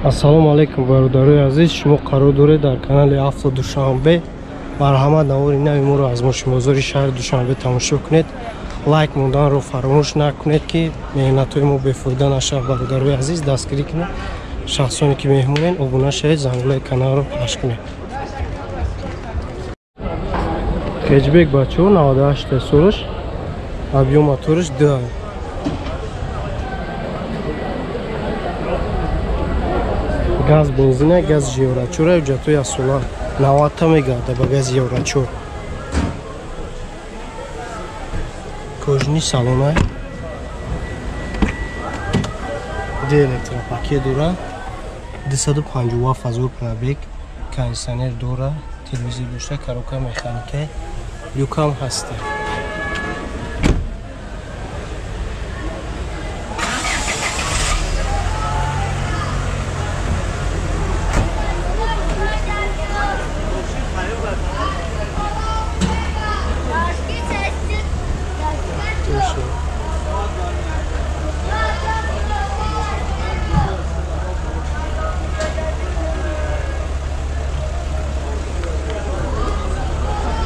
ассалому алайкум бародарои азиз, шумо қарор доред дар канали Авто Душанбе марҳамат навори нави моро аз мошинбозори шаҳри Душанбе тамошо кунед. лайк монданро фаромӯш накунед ки меҳнатҳои мо бефоида нашавад. бародарои азиз, дастгирӣ кунед, шахсоне ки меҳмонед обуна шавед, зангулаи каналро паш кунед. хеҷбек бачаҳо 98 солаш, объем моториш 2. газ бензина, газ ҷиёрачора, ҳуҷҷатҳои асола 90 мегарда ба газ ҷиёрачор. кожни салона ди электропакет дора, 257 000 пробег, кондиционер дора, телевизор дошта, коробка механика, люкам ҳаст.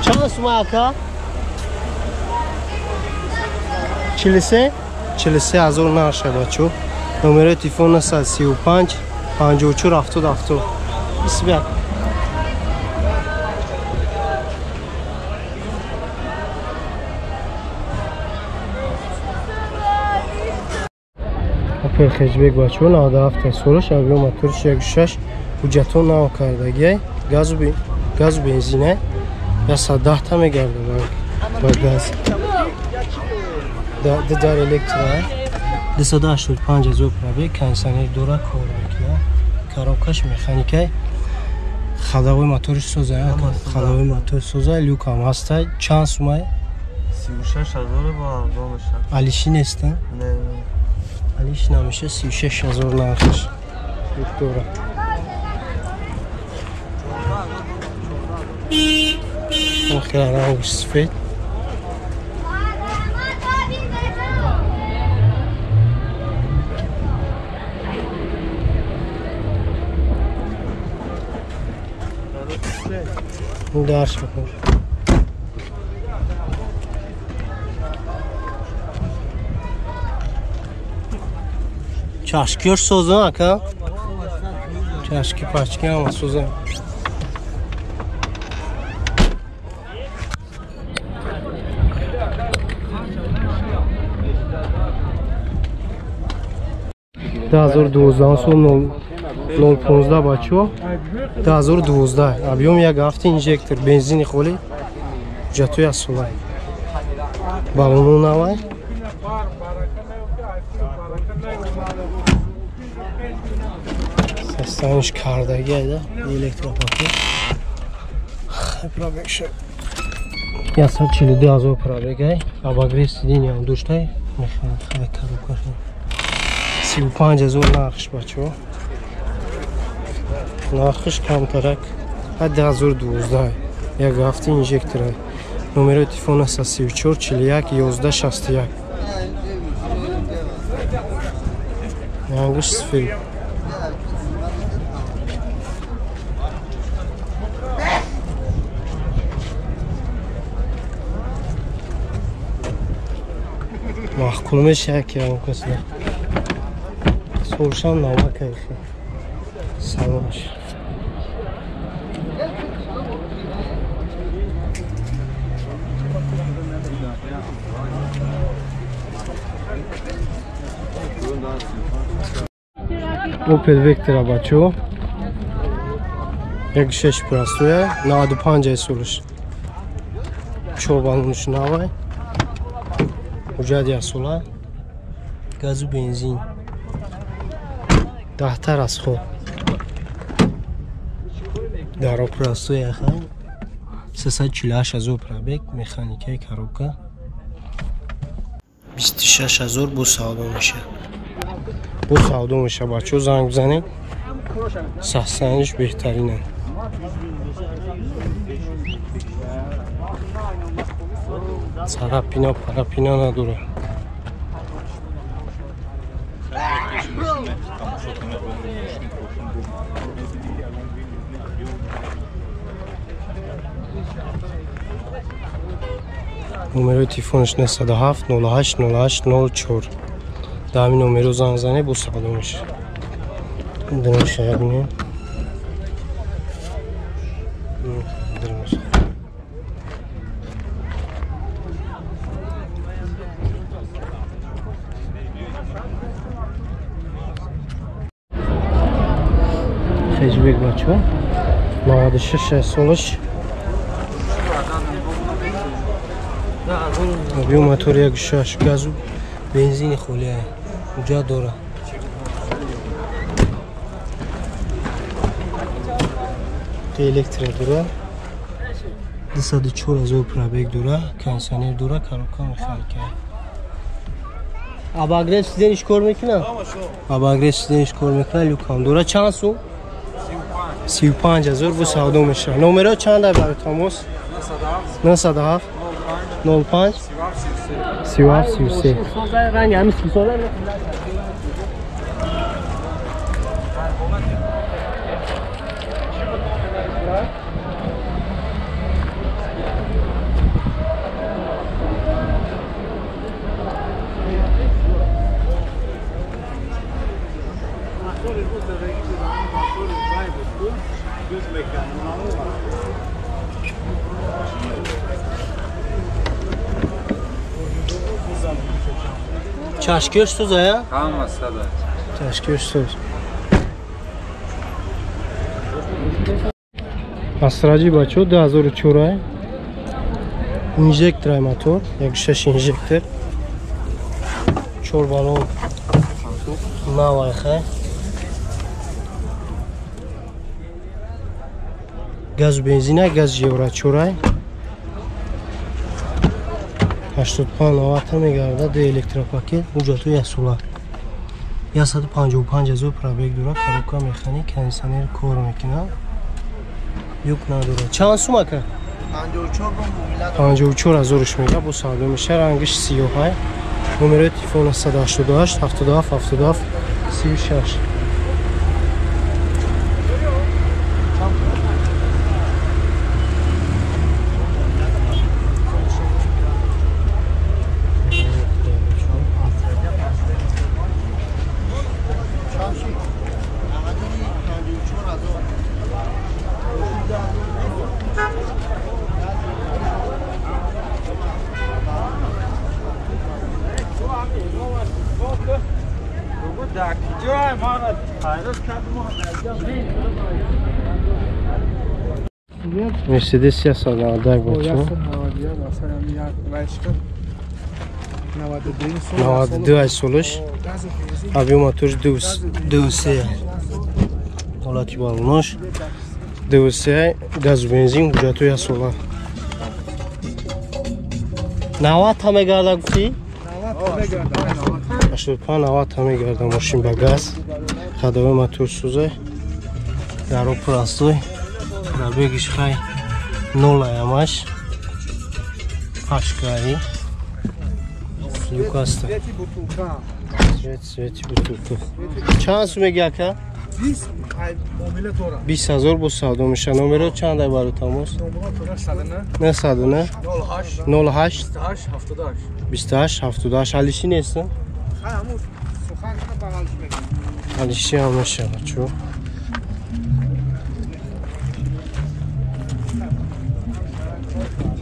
چند سومه اکا؟ 43 هزار نرشه بچو. نمره تلفن 35 54 70 بس بیا. اپل خیجبک بچو 97 سالش، ابری موتورش 1.6 حجتون نام کردگی، گاز و بنزینه یا 110 تا میگرده با گاز. در الکترا 285 000 پرابگ، کنسانر دورا کار میکنه، کاروکش مکانیکه، خداوی موتورش سوزه، خداوی موتور سوزه، لیوک هم هسته. چند سومه؟ 36,000 با دامشه. علیشی نیست؟ نه. علیش نمیشه. 36,000 نرخش. دورا. آخر رنگ سفید. درش بکن. چشکیش سوزن اکا؟ چشکی پچکی هم سوزن. دازور 12 سال 015 بچو 2012 объем یک هفته інжектор бензини холи ҷатои асола балону навай састаниш кардаги айда электропакет пробег шуд 142,000 пробег ай абагри сидини ам доштай механик коробка 35,000 нархш бачо. нархш камтарак 2012 як ҳафта инжектора. номери телефона 34 41 11 61. янгиш сфер. маҳкул мешавад ки ҳам касе сошам намакайфи салош Opel Vectra бачо 1.6 простоя 95 солиш чорбануш навай ҳуҷҷати асола газу бензин 10 та расход дар простоя хан 348,000 пробег, механикаи коробка 26,000 бо савдо меша. бо савдо меша бачо занг бизанед. сахстаниш беҳтарина. царапина парапина надора. номерои телефонаш 97 08 08 04. Дар ҳамин номеро занг занед бо савдо мешавад. Диношая бинем. Fecbek bachva 96 solış. Abiyo motor yak shash gazu benzin kholiya uja dora. Elektrik dura. 24000 probeg dura, kondisioner dura, коробка механика. Abagres sizden iş kor mekina? Abagres sizden iş kor mekina lukam dura چند سو؟ 35000 bu savdo میشه. نمره چند برای تماس؟ 97 05 37 33. رنگ همین سوزا Çaşkör söz ya? Tamam sada. Çaşkör söz. Asraci bacho 2004 injektor motor, jak 6 injektor. 4 balon. Navay khay. Gaz benzina, gaz Euro 4. 85 90 میگرده ده الکتروپاکت اونجا تو یسولا 155,000 پرابگ دورا коробка механик кондиционер کار میکنه یوک نداره چند سومه که 54,000 میگه با ساده میشه رنگش سیاه نمره تلفن 188 77 77 36 Mercedes yasalardak bakıyor. 92 ay soluş. Abi motor DUC. Olati balmış. DUC gaz benzin bucato yasolar. Navat hame garda gufti? 85 navat hame garda moshin ba gaz. Khadave motor suze. Daro prastoy. Пробегиш хай 0 ямаш пашкари люкаста свети бутулка чанд сум мегиака 20,000 бо савдо меша номеро чанд ай баро тамос 99 08 28 78 алиши неста алиши амаша чо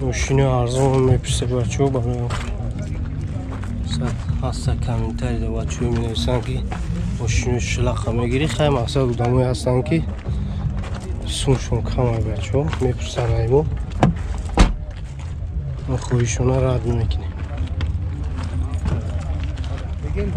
ماشین ارزان میپرسه بچه ها برای هسته کمینتری ده بچه ها مینویسن که ماشین شلق میگیری خیلی مقصد بودموی هستن که سونشون کمه بچه ها میپرسن ایمو ما خویشون رد میکنیم بگیم